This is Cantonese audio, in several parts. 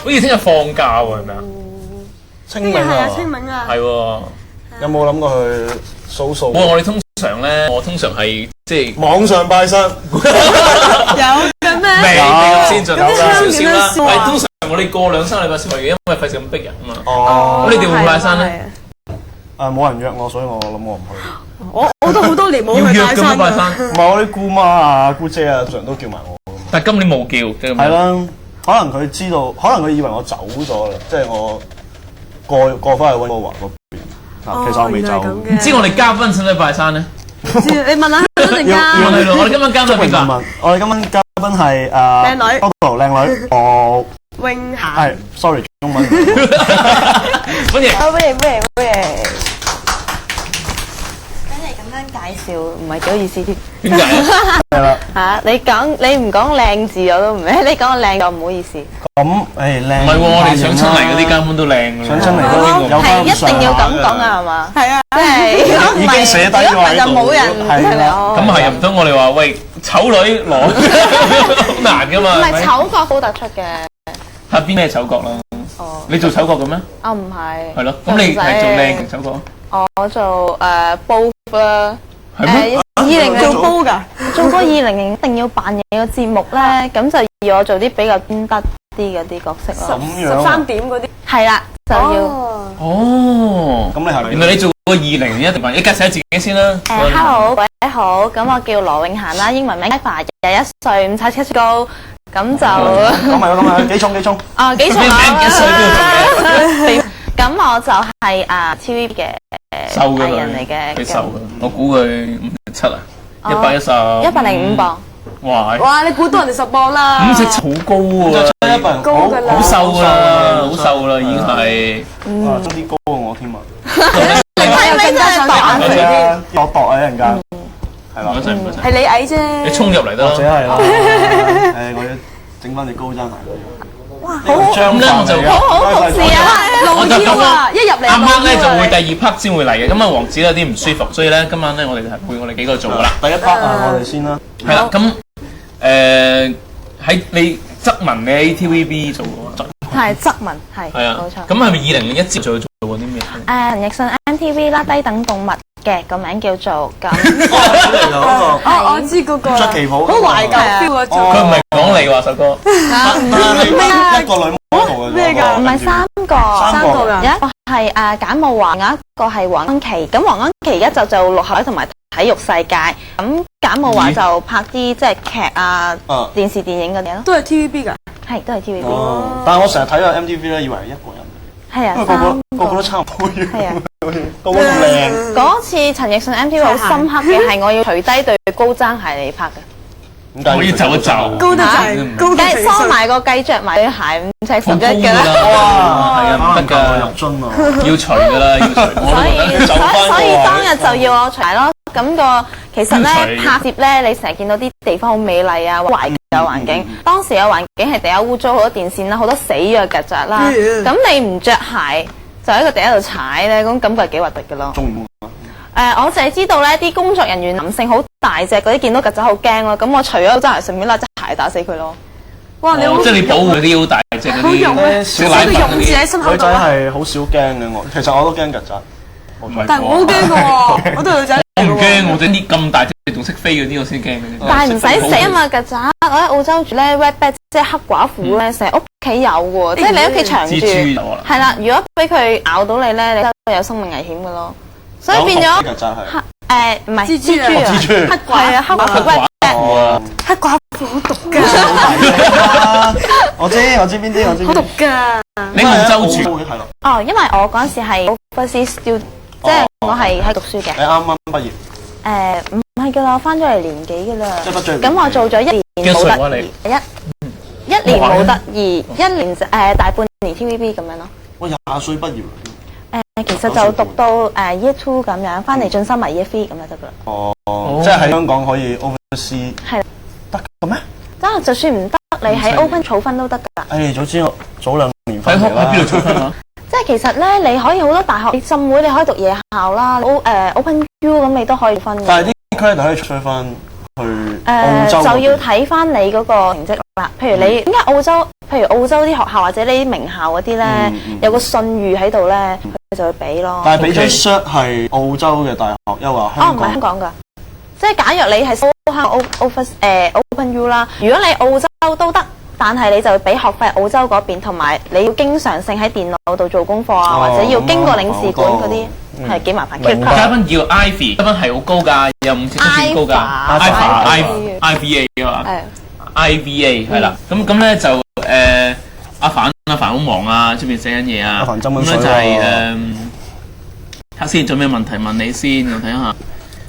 好似聽日放假喎，係咪啊？清明啊，清明啊，係喎。有冇諗過去掃掃？我哋通常咧，我通常係即係網上拜山，有嘅咩？未咁先進，有少少啦。幾多數啊係通常我哋過2-3禮拜先去嘅，因為費事咁逼人啊嘛。哦咁你哋會拜山咧？冇人約我，所以我諗我唔去。我都好多年冇要約去拜山㗎嘛拜山，唔係我啲姑媽啊、姑姐啊，常都叫埋我。但係今年冇叫，即係咁樣係啦，可能佢知道，可能佢以為我走咗啦，即係我過翻去溫哥華嗰邊。其實我未走。唔知我哋嘉賓使唔使拜山咧？你問下佢定要我哋我哋今晚嘉賓係邊個？問我哋今晚嘉賓係靚女靚女，泳霞。係 sorry 中文。歡迎。不如，咁你咁樣介紹唔係幾好意思添。點解啊？係啦，嚇，你唔講靚字我都唔咩，你講個靚就唔好意思。咁靚唔係喎，我哋想出嚟嗰啲嘉賓都靚㗎啦。想出嚟都有係一定要咁講啊，係嘛？係啊，即係如果唔已經寫低咗喺度就冇人係啦哦咁係唔通我哋話喂醜女攞好難㗎嘛？唔係醜角好突出嘅。睇邊咩醜角啦？哦，你做醜角嘅咩？啊唔係。係咯，咁你係做靚嘅醜角？我做煲啦。係咩？ 20做煲㗎。做過2001一定要扮嘢嘅節目咧，咁就要我做啲比較專得啲嗰啲角色咯。咁樣啊13點嗰啲。係啦，就要哦，咁你係咪原來你做過2001定扮？你介紹下自己先啦。 Hello，各位好，咁我叫羅永嫻啦，英文名 Eva， 21歲，5尺7高，咁就咁啊，幾重？幾重你名啊？幾歲都要做嘢。咁我就係TVB 嘅瘦嘅藝人嚟嘅，佢瘦嘅，我估佢57啊，110。105磅。哇！哇！你估到人哋10磅啦。 5尺好高喎，高㗎啦好瘦㗎啦，好瘦啦，已經係。哇，爭啲高過我添啊！你係咪真係扮係啊，我度啊，一陣間係啦唔該，晒，唔該晒。係你矮啫。你衝入嚟得或者啦。係啦，我要整翻隻高踭鞋。哇，好咁咧我就好服侍啊！露腰啊！一入嚟啱啱咧就會會第2 part 先會嚟嘅，咁啊王子有啲唔舒服，所以咧今晚咧我哋係陪我哋幾個做噶啦。第一 part 啊，我哋先啦。係啦，咁喺你側文你喺 TVB 做嘅喎。係側文係，係啊冇錯。咁係咪2001之後做過啲咩？陳奕迅 MTV 啦，低等動物嘅個名叫做咁。我知嗰個。着旗袍。好懷舊 feel 嗰種。佢唔係講你話首歌。一個女 model 嘅咩㗎唔係三個㗎。有一個係簡慕華，有一個係黃安琪。咁黃安琪而家就做六合同埋體育世界，咁簡慕華就拍啲即係劇啊、電視電影嗰啲咯。都係 TVB 㗎。係都係 TVB。但係我成日睇個 MTV 咧，以為係一個人。係啊，因為個個都差唔多樣。係啊，個個咁靚。嗰次陳奕迅 MTV 好深刻嘅係我要除低對高踭鞋嚟拍嘅。我要走一走。高得滯，高得梗係梳埋個雞，着埋對鞋，5尺11嘅啦。哇，係啊，唔得㗎，入樽啊！要除㗎啦，要除。所以當日就要我除咯。咁個其實咧拍攝咧，你成日見到啲地方好美麗啊，懷舊環境。當時嘅環境係地下污糟，好多電線啦，好多死咗嘅曱甴啦。咁你唔着鞋就喺個地下度踩咧，咁感覺係幾核突嘅咯。中唔中我淨係知道咧，啲工作人員男性好大隻嗰啲，見到曱甴好驚咯。咁我除咗踭鞋，順便拉隻鞋打死佢咯。哇！你好，即係你保護嗰啲好大隻嗰好勇啊！啲小奶個勇字粉嗰啲。喺心口女仔度啊。係好少驚嘅，其實我都驚曱甴。但係我好驚嘅喎，我都係女仔。我唔驚，我整啲咁大隻仲識飛嗰啲我先驚嘅啫。但係唔使死啊嘛，曱甴！我喺澳洲住咧 ，Redback 即係黑寡婦咧，成日屋企有嘅喎，即係你屋企長住。蜘蛛有啊。係啦，如果俾佢咬到你咧，你都會有生命危險嘅咯。所以變咗曱甴係唔係蜘蛛啊蜘蛛黑寡係啊，黑寡婦 Redback 哇！黑寡婦好毒㗎，我知邊啲，我知。好毒㗎。你澳洲住？係咯。哦，因為我嗰陣時係 overseas student，即係我係喺讀書嘅。你啱啱畢業。唔係㗎啦，我翻咗嚟年幾㗎啦。即係畢咗業咁我做咗1年幾歲啊冇得一年冇得意，一年大半年 TVB 咁樣咯。我20歲畢業啦。其實就讀到Year 2咁樣，翻嚟進修埋 Year 3咁就得㗎啦。哦，即係喺香港可以 oversea。係。得嘅咩？真係就算唔得，你喺 Open 儲分都得㗎。早知我早2年喺翻嚟啦。邊度儲分啊？即係其實咧，你可以好多大學，你浸會你可以讀夜校啦，Open U 咁你都可以分嘅。但係啲 credit 可以出分，去澳洲就要睇翻你嗰個成績啦。譬如你點解澳洲？譬如澳洲啲學校或者呢啲名校嗰啲咧，有個信譽喺度咧，佢就會俾咯。但係俾張 cert 係澳洲嘅大學，又話香港。唔係香港㗎。即係假若你係收香港 Open U 啦，如果你澳洲都得，但係你就要俾學費澳洲嗰邊，同埋你要經常性喺電腦度做功課啊，或者要經過領事館嗰啲，係幾麻煩。嘉賓叫 Ivy，嘉賓係好高㗎，有5000高㗎 ，IVA 㗎嘛 ，IVA 係啦。咁咧就阿凡好忙啊，出邊寫緊嘢啊。阿凡斟緊水咁咧就係睇下先，仲有咩問題問你先，我睇下。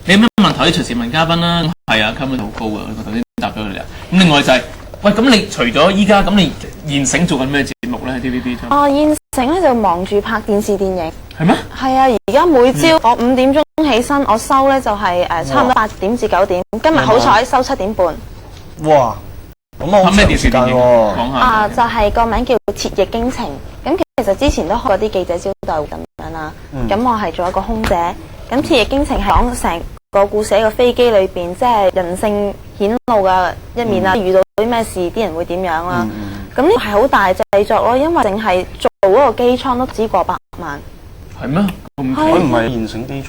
你有咩問題可以隨時問嘉賓啦。係啊，嘉賓好高啊，我頭先答咗佢哋啊。咁另外就係，喂，咁你除咗依家咁，你現成做緊咩節目咧？喺 TVB 度？現成咧就忙住拍電視電影。係咩？係啊，而家每朝我5點鐘起身，我收咧就係差唔多8點至9點。今日好彩收7點半。哇！咁我好咩電視電影講下？就係個名叫《鐵翼驚情》。咁其實之前都開過啲記者招待會咁樣啦。咁我係做一個空姐。咁《鐵翼驚情》係講成個故事喺個飛機裏邊，即係人性顯露嘅一面啦。遇到啲咩事，啲人會點樣啦？咁呢個係好大製作咯，因為淨係做嗰個機艙都只過100萬。係咩？佢唔係現成機艙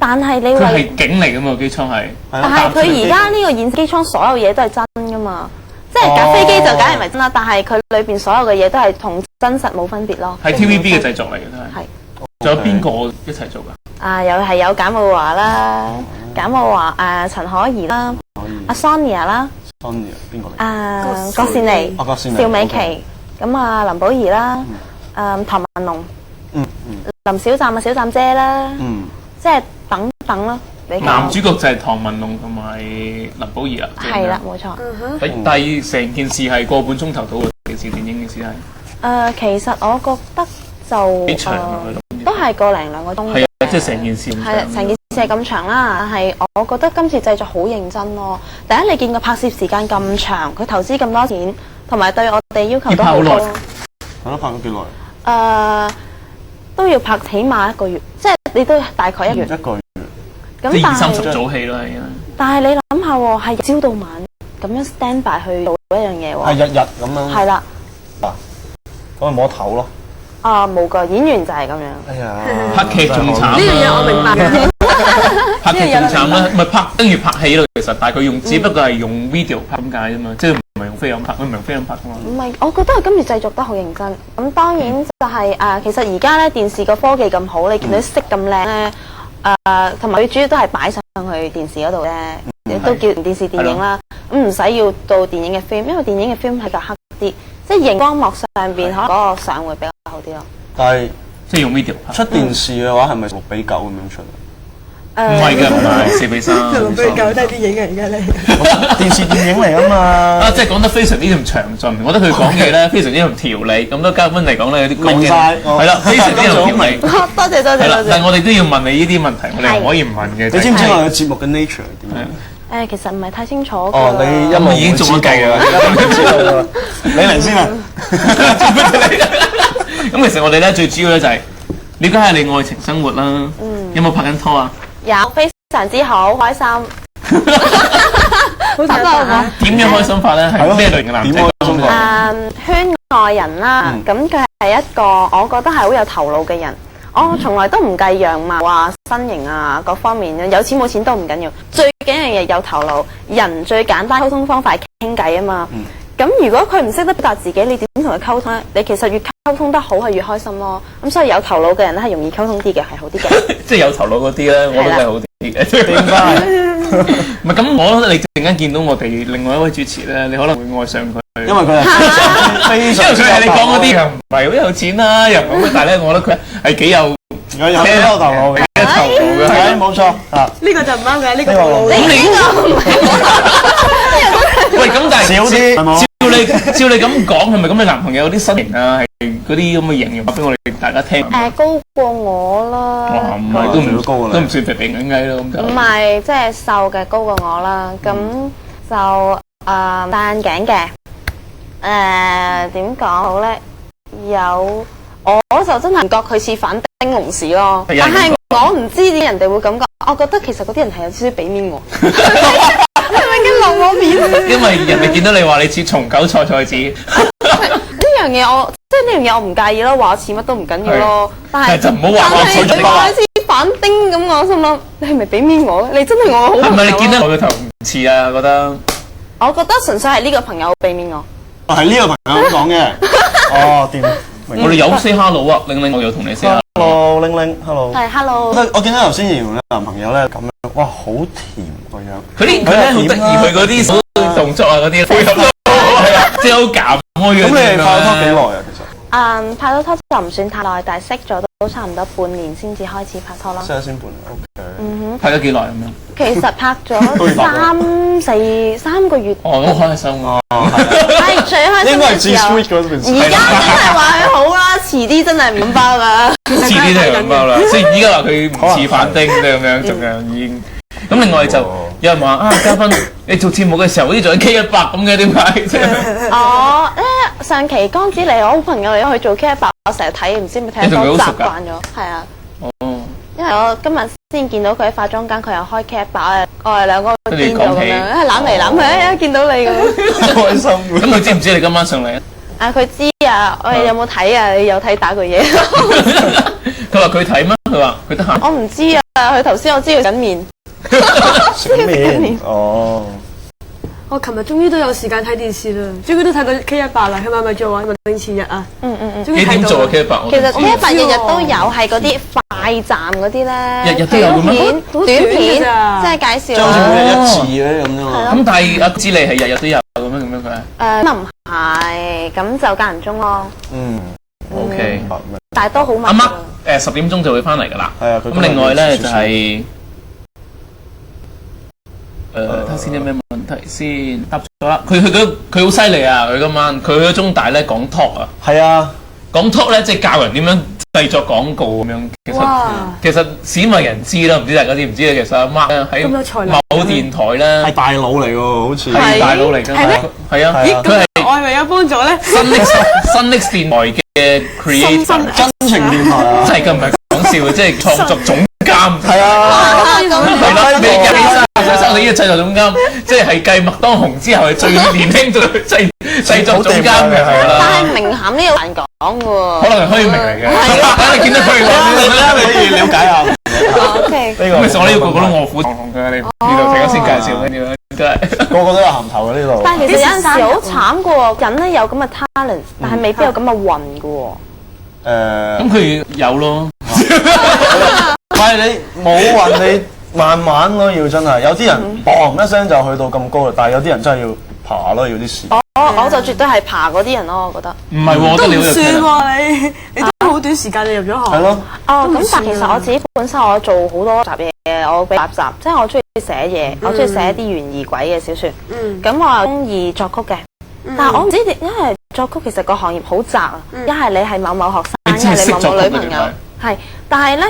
但係你佢係景嚟㗎嘛？機艙係。但係佢而家呢個現機艙所有嘢都係真㗎嘛？即係架飛機就梗係唔係真啦，但係佢裏邊所有嘅嘢都係同真實冇分別咯。係 TVB 嘅製作嚟嘅都係。係。仲有邊個一齊做㗎？又係有簡慕華啦，簡慕華陳可怡啦，阿 Sonia 啦 ，Sonia 邊個嚟？郭羨妮、邵美琪，咁林保怡啦，唐文龍，林小湛小湛姐啦，即係等等咯。男主角就係唐文龍同埋林保怡啦。係啦，冇錯。但係成件事係個半鐘頭到嘅電視電影嘅事係。其實我覺得就幾長都係個零2個鐘。係啊，即係成件事。係啊，成件事係咁長啦，但係我覺得今次製作好認真咯。第一，你見個拍攝時間咁長，佢投資咁多錢，同埋對我哋要求都好高。係咯，拍咗幾耐？都要拍起碼1個月，即係你都大概1月。1個月。咁即係20-30組戲咯，係啊。但係你諗下喎，係朝到晚咁樣 stand by 去做一樣嘢喎。係日日咁樣。係啦。咁咪冇得唞咯。冇㗎，演員就係咁樣。哎呀，拍劇仲慘。呢樣嘢我明白嘅。拍劇仲慘啦，咪拍等於拍戲咯。其實，但係佢只不過係用 video 拍咁解啫嘛，即係唔係用菲林拍，佢唔係用菲林拍㗎嘛。唔係，我覺得佢今次製作得好認真。咁當然就係其實而家咧電視個科技咁好，你見到啲色咁靚咧，同埋佢主要都係擺上去電視嗰度咧，都叫電視電影啦。咁唔使要到電影嘅 film，因為電影嘅 film 係較黑啲，即係熒光幕上邊可能嗰個相會比較好啲咯。但係即係用 video 出電視嘅話，係咪6比9咁樣出？唔係㗎，唔係4比3。6比9都係電影嚟㗎你。電視電影嚟啊嘛。即係講得非常之咁詳盡，我覺得佢講嘢咧非常之咁條理。咁多嘉賓嚟講咧，有啲明晒，係啦，非常之有條理。多謝。係啦，但係我哋都要問你呢啲問題，我哋唔可以唔問嘅。你知唔知我嘅節目嘅 nature 係點樣？其實唔係太清楚。你一路已經做咗計㗎啦。你嚟先啊！咁其實我哋咧最主要咧就係了解下你愛情生活啦。有冇拍緊拖啊？有，非常之好，開心。好睇啊！點樣開心法咧？係咩類型嘅男仔？點開心法？圈外人啦，咁佢係一個我覺得係好有頭腦嘅人。我從來都唔計樣貌啊、身形啊各方面，有錢冇錢都唔緊要，最緊要嘢有頭腦。人最簡單溝通方法係傾偈啊嘛。咁如果佢唔識得表達自己，你點同佢溝通咧？你其實越溝通得好係越開心咯。咁所以有頭腦嘅人咧係容易溝通啲嘅，係好啲嘅。即係有頭腦嗰啲咧，我都係好啲嘅。點解？唔係咁，我覺得你陣間見到我哋另外一位主持咧，你可能會愛上佢。因為佢係非常之，因為佢係你講嗰啲又唔係好有錢啦，又唔咁，但係咧，我覺得佢係幾有頭腦嘅，係冇錯啊。呢個就唔啱嘅，呢個冇。喂，咁但係少啲。照你咁講，係咪咁？你男朋友啲身形啊，係嗰啲咁嘅形容，俾我哋大家聽。高過我啦。哇，唔係都唔高啦，都唔算肥肥矮矮咯咁就。唔係，即係瘦嘅高過我啦。咁就戴眼鏡嘅。點講好咧？我就真係唔覺佢似反町隆史咯。但係我唔知點人哋會咁講，我覺得其實嗰啲人係有少少俾面我，係咪驚落我面？因為人哋見到你話你似松狗菜菜子，呢樣嘢我即係呢樣嘢我唔介意咯，話似乜都唔緊要咯。但係就唔好話我似你話似反丁咁，我心諗你係咪俾面我？你真係我好朋友。係咪你見到我個頭唔似啊？覺得？我覺得純粹係呢個朋友俾面我。係呢個朋友咁講嘅。哦，掂。我哋有 say hello 啊，玲玲我有同你 say hello，玲玲 hello。係 hello。我見到頭先形容你男朋友咧咁樣，哇，好甜個樣。佢咧好得意，佢嗰啲手動作啊嗰啲配合都係啊，即係好減開嘅。咁你哋拍咗拖幾耐啊？其實？拍咗拖就唔算太耐，但係識咗都差唔多半年先至開始拍拖啦。識咗先半年 ，OK。拍咗幾耐咁樣？其實拍咗3個月。哦，好開心啊！係最開心應該係嘅 G 時候。 Sweet 嗰陣時。而家真係話佢好啦，遲啲真係唔包啦。遲啲都係咁包啦。所以依家話佢唔似反丁咁樣，仲樣已經。咁另外就有人話啊，嘉賓你做節目嘅時候好似做緊 K100咁嘅，點解？哦，上期江子嚟我好朋友嚟，去做 K100，我成日睇，唔知咪睇到習慣咗。係啊。哦。因為我今日先見到佢喺化妝間，佢又開 K100，我哋兩個癲咗咁樣，攬嚟攬去，一見到你咁。開心。咁佢知唔知你今晚上嚟啊？啊，佢知啊，我哋有冇睇啊？你有睇打過嘢？佢話佢睇咩？佢話佢得閒。我唔知啊，佢頭先我知佢緊面。食麵哦！我琴日終於都有時間睇電視啦，終於都睇到 K100啦，佢咪做啊？我定前日啊，終於幾點做啊 K100？其實 K100日日都有，係嗰啲快站嗰啲咧，日日都有嘅咩？短片即係介紹。就好似每日一次嘅咁啫嘛。咁但係阿知你係日日都有咁樣佢？咁唔係，咁就間唔中咯。OK。但係都好密。阿媽10點鐘就會翻嚟㗎啦。係啊。咁另外咧就係。睇下先有咩問題先答咗啦。佢好犀利啊！佢今晚佢去咗中大咧講 talk 啊。係啊，講 talk 咧即係教人點樣製作廣告咁樣。其實鮮為人知啦，唔知大家知唔知咧？其實阿 Mark 咧喺某電台咧係大佬嚟喎，好似係大佬嚟㗎。係咩？係啊。咦，咁我係咪有幫助咧？新的電台嘅 creator 真情電台啊！真係㗎，唔係講笑嘅，即係創作總監。係啊，係啦，未入起身。收你呢個製作總監，即係繼麥當雄之後係最年輕最製作總監嘅係啦。但係明涵呢個難講嘅喎。可能係虛名嚟嘅。等你見到虛名，你可以了解下。OK。咁其實我呢個個都臥虎藏龍嘅，你呢度陣間先介紹跟住真係個個都有銜頭嘅呢度。但係其實有陣時好慘嘅喎，人咧有咁嘅 talent，但係未必有咁嘅運嘅喎。咁佢有咯。唔係你冇運你。慢慢咯，要真係有啲人嘣一聲就去到咁高啦，但係有啲人真係要爬咯，要啲時。我就絕對係爬嗰啲人咯，我覺得。唔係喎，都唔算喎，你都好短時間就入咗行。係咯。哦，咁但其實我自己本身我做好多集嘢，我比較雜，即係我中意寫嘢，我中意寫啲懸疑鬼嘅小説。咁我又中意作曲嘅，但係我唔知點，因為作曲其實個行業好窄啊，一係你係某某學生，一係你某某女朋友，係，但係咧。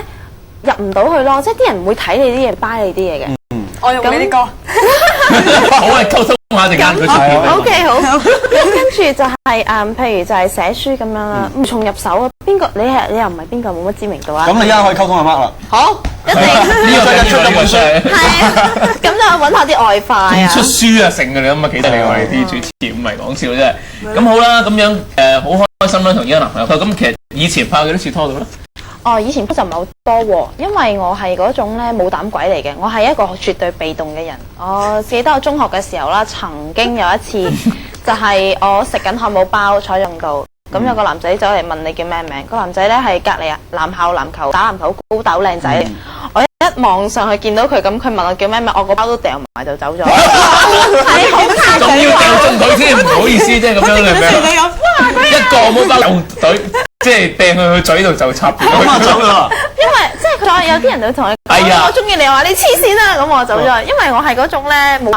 入唔到去咯，即係啲人唔會睇你啲嘢，buy你啲嘢嘅。我用呢啲歌。好啊，溝通下陣間佢出片。OK 好。咁跟住就係譬如就係寫書咁樣啦，無從入手啊。邊個你又唔係邊個冇乜知名度啊？咁你而家可以溝通阿 Mark 啦。好，一定。呢個最近出咗本書。係啊，咁就揾下啲外快啊。出書啊，成嘅你咁啊，幾得你我哋啲主持唔係講笑啫。咁好啦，咁樣好開心啦，同而家男朋友。咁其實以前拍幾多次拖到咧？哦，以前就唔係好多喎，因為我係嗰種咧冇膽鬼嚟嘅，我係一個絕對被動嘅人。我記得我中學嘅時候啦，曾經有一次就係我食緊漢堡包坐喺度，咁有個男仔走嚟問你叫咩名，個男仔咧係隔離啊男校籃球打籃球高斗靚仔，我一望上去見到佢咁，佢問我叫咩名，我個包都掉埋就走咗，係好慘。仲要掉中佢先，唔好意思，即係咁樣你明？一個漢堡包又隊。即係掟佢去嘴度就插住佢走咗。因為即係佢有啲人就同佢講，我中意你話你黐線啦，咁我走咗。因為我係嗰種咧冇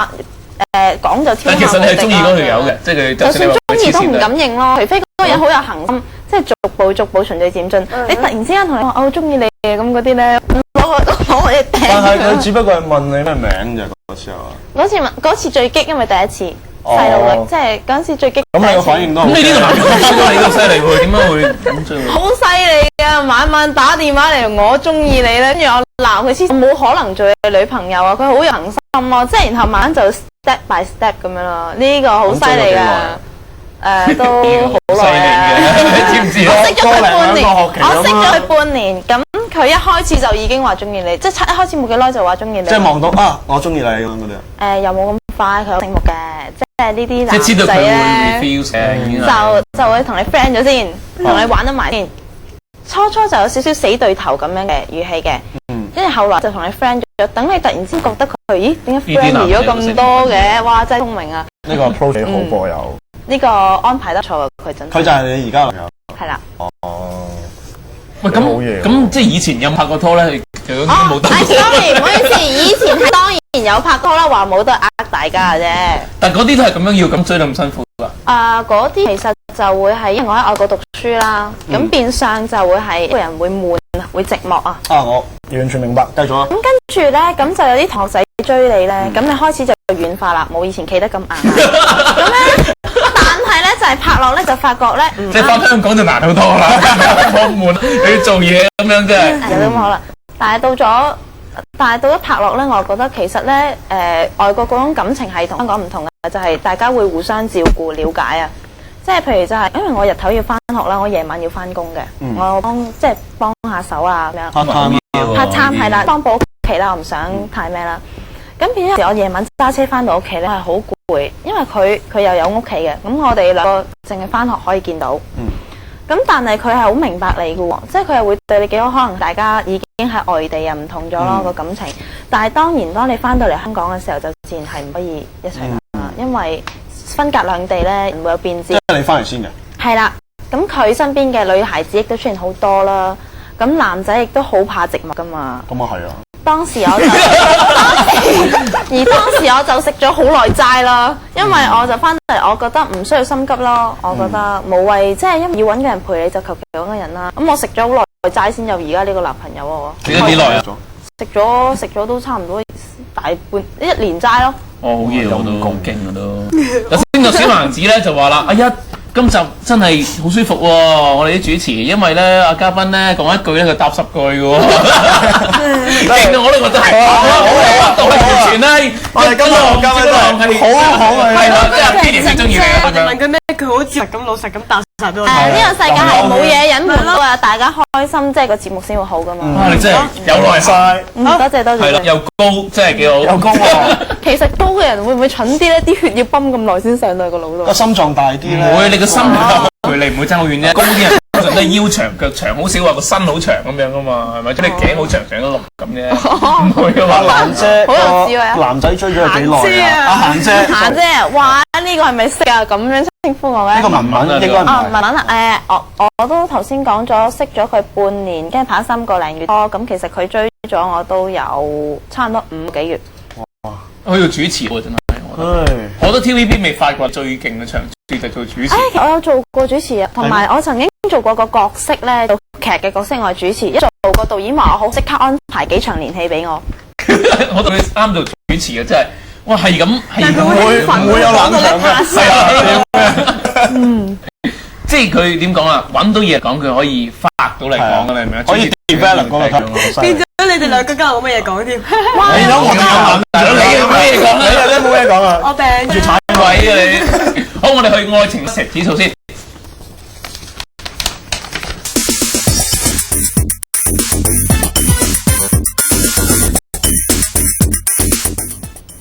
講就天下無敵。但其實你係中意嗰條友嘅，即係佢就算中意都唔敢認咯，除非嗰個人好有恒心，即係逐步循序漸進。你突然之間同你話我好中意你嘅咁嗰啲咧，攞我一掟。但係佢只不過係問你咩名啫，嗰時候。嗰次最激，因為第一次。細路女，即係嗰陣時最激。咁你個反應都咁，你呢個男朋友你咁犀利喎，點解會咁做？好犀利㗎，晚晚打電話嚟，我中意你咧，跟住我鬧佢黐線，冇可能做你女朋友啊！佢好有恒心咯，即係然後慢慢就 step by step 咁樣咯。呢個好犀利㗎。都好耐啊！你知唔知啊？我識咗佢半年，咁佢一開始就已經話中意你，即係一開始冇幾耐就話中意你。即係望到啊，我中意你咁樣嗰啲。又冇咁快，佢有醒目嘅，即係呢啲即係知道男仔佢會咧 refuse 嘅，就會同你 friend 咗先，同你玩得埋先。初就有少少死對頭咁樣嘅語氣嘅，跟住後來就同你 friend 咗，等你突然之間覺得佢，咦點解 friend 咗咁多嘅？哇！真係聰明啊！呢個 approach 幾好噃又。呢個安排得錯啊，佢真係。佢就係你而家男友。係啦。哦。喂，咁即係以前有冇拍過拖咧？就應該冇得。sorry，唔好意思，以前係當然有拍拖啦，話冇都係大家嘅啫。但嗰啲都係咁樣要咁追得咁辛苦㗎？嗰啲其實就會係因為我喺外國讀書啦，咁變相就會係一個人會悶啊，會寂寞啊。我完全明白，繼續啊。咁跟住咧，咁就有啲同學仔追你咧，咁你開始就軟化啦，冇以前企得咁硬。咁咧，但係咧就係拍落咧就發覺咧，即係翻香港就難好多啦，好悶，你要做嘢咁樣真係。有咁好啦，但係到咗拍落咧，我覺得其實咧，外國嗰種感情係同香港唔同嘅，就係大家會互相照顧、了解啊。即係譬如就係，因為我日頭要翻學啦，我夜晚要翻工嘅，我幫下手啊咁樣。part time 係啦，幫補屋企啦，我唔想太咩啦。咁變咗我夜晚揸車翻到屋企咧係好攰，因為佢又有屋企嘅，咁我哋兩個淨係翻學可以見到。咁但係佢係好明白你嘅喎，即係佢係會對你幾好，可能大家已經喺外地又唔同咗咯個感情。但係當你翻到嚟香港嘅時候，就自然係唔可以一齊啦，因為分隔兩地咧唔會有變節。即係你翻嚟先嘅。係啦，咁佢身邊嘅女孩子亦都出現好多啦，咁男仔亦都好怕寂寞噶嘛。咁啊係啊。當時我就食咗好耐齋啦，因為我就翻嚟，我覺得唔需要心急咯，我覺得無謂，即係因為要揾個人陪你就求其揾個人啦。咁我食咗好耐齋先有而家呢個男朋友喎。食咗幾耐啊？食咗都差唔多大半1年齋咯。好嘢，我都好勁啊都。有先個小男子咧就話啦，哎呀，今集真係好舒服喎！我哋啲主持，因為咧阿嘉賓咧講一句咧，佢答10句嘅喎。勁啊！我都覺得係，我完全咧，我哋今日嘉賓真係好啊，係啦，即係天然最中意嘅。我哋問佢咩，佢好似咁老實咁答晒俾我。呢個世界係冇嘢隱瞞到啊！大家開心，即係個節目先會好噶嘛。你真係有耐晒。多謝。係啦，又高，真係幾好。又高喎。其實高嘅人會唔會蠢啲咧？啲血要泵咁耐先上到個腦度。個心臟大啲咧。唔會，你個心距離唔會爭好遠啫。高啲人通常都係腰長腳長，好少話個身好長咁樣噶嘛，係咪？即係你頸好長長得落咁啫。唔會噶嘛。蘭姐，好有智慧啊！男仔追咗佢幾耐啊？阿嫻姐。嫻姐，哇！呢個係咪識啊？咁樣稱呼我嘅？呢個文文應該唔係。文文啊，我都頭先講咗，識咗佢半年，跟住拍3個零月多，咁其實佢追咗我都有差唔多5個幾月。哇！我要主持喎，真係。我覺得 TVB 未發過最勁嘅場次就做主持。我有做過主持啊，同埋我曾經做過個角色咧，做劇嘅角色我係主持，一做個導演話我好，即刻安排幾場連戲俾我。我同你啱做主持啊，真係，哇係咁，唔會有冷場嘅，係啊，即係佢點講啊？揾到嘢講，佢可以發到嚟講㗎，你明唔明啊？可以 develop 嗰個變咗你哋兩個今日冇乜嘢講添。你有冇咩嘢講？你有冇嘢講啊？我病住踩位啊你！好，我哋去愛情石指數先。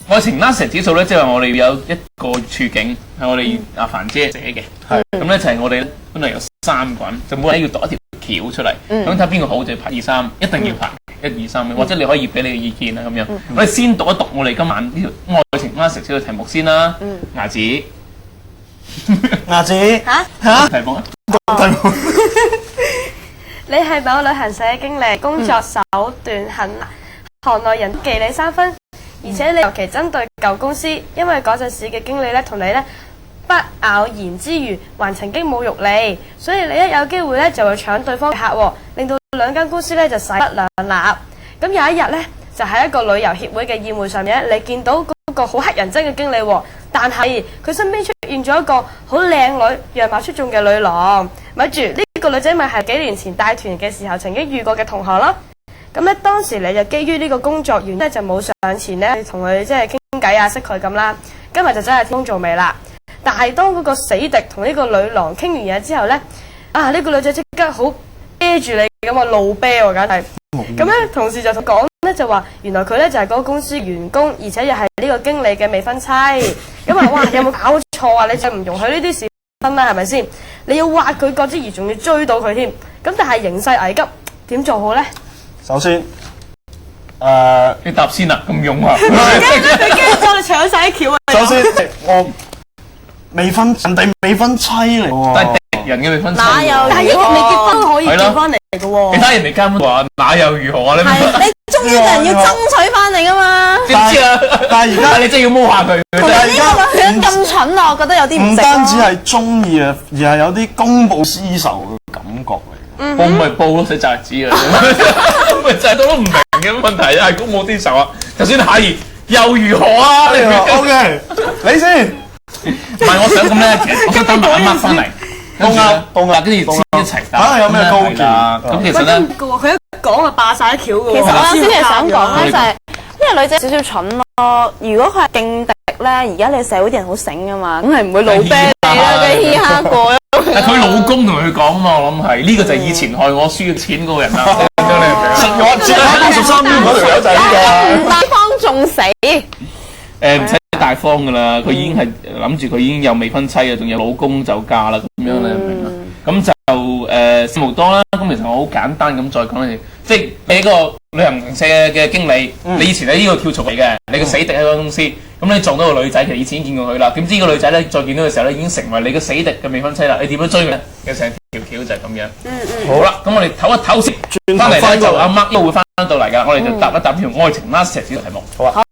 愛情拉石指數咧，即係話我哋有一個處境係我哋阿嫻姐寫嘅，咁咧就係我哋本來有3個人，就每人要度一條橋出嚟，咁睇邊個好就排2、3，一定要排1、2、3，或者你可以俾你嘅意見啦咁樣。我哋先讀一讀我哋今晚呢條愛情拉石指數嘅題目先啦，牙子，嚇題目啊，題目。你係某旅行社嘅經理，工作手段很難，行內人忌你3分。而且你尤其針對舊公司，因為嗰陣時嘅經理咧同你咧不咬言之餘，還曾經侮辱你，所以你一有機會咧就會搶對方嘅客，令到2間公司咧就勢不兩立。咁有一日咧，就喺一個旅遊協會嘅宴會上面咧，你見到嗰個好乞人憎嘅經理，但係佢身邊出現咗一個好靚女、樣貌出眾嘅女郎。咪住呢個女仔咪係幾年前帶團嘅時候曾經遇過嘅同學咯。咁咧當時你就基於呢個工作員咧就冇上前咧同佢即係傾偈啊識佢咁啦。今日就真係天公造美啦。但係當嗰個死敵同呢個女郎傾完嘢之後咧，呢個女仔即刻好啤住你咁啊，怒啤喎，簡直。咁咧同事就講咧就話，原來佢咧就係嗰個公司員工，而且又係呢個經理嘅未婚妻。咁啊，哇！有冇搞錯啊？你就唔容許呢啲事發生啦，係咪先？你要挖佢角之餘，仲要追到佢添。咁但係形勢危急，點做好咧？首先，你答先啦，咁勇啊！你驚咗你搶晒啲橋啊！首先我人哋未婚妻嚟喎，但係敵人嘅未婚妻，哪有？但係一日未結婚可以係咯叫翻嚟嘅喎。其他人哋根本話哪有如何啊？你係你中意嘅人要爭取翻嚟噶嘛？知唔知啊？但係而家你真係要摸下佢。同埋呢個女人咁蠢啊，我覺得有啲唔唔值單止係中意啊，而係有啲公報私仇嘅感覺嚟。報咪報咯，寫雜紙啊！咪就係都唔明嘅問題啊！係公冇啲仇啊，就算係又如何啊？你 OK，你先。唔係我想咁咧，其實我想等埋阿媽翻嚟，跟住先一齊打。睇下有咩高見咁其實咧，佢一講就霸晒啲橋嘅喎。其實我先係想講咧，就係呢個女仔少少蠢咯。如果佢係勁敵咧，而家你社會啲人好醒噶嘛，咁係唔會老啤你啦，俾嘻哈過。但佢老公同佢講啊嘛，我諗係呢個就係以前害我輸錢嗰個人啦。我接下到13秒嗰條友就係呢個啊。大方仲死。唔使大方噶啦，佢已經係諗住佢已經有未婚妻啊，仲有老公就嫁啦，咁樣咧明啦。咁就事無多啦。咁其實我好簡單咁再講你，即係你一個旅行社嘅經理，你以前喺呢個跳槽嚟嘅，你個死敵喺嗰間公司，咁你撞到個女仔，其實以前已經見過佢啦。點知個女仔咧再見到嘅時候咧，已經成為你個死敵嘅未婚妻啦。你點樣追佢咧？有成條橋就係咁樣。好啦，咁我哋唞一唞先，翻嚟咧就阿 Mark 都會翻到嚟㗎。我哋就答一答呢條愛情 master 呢個題目。好啊。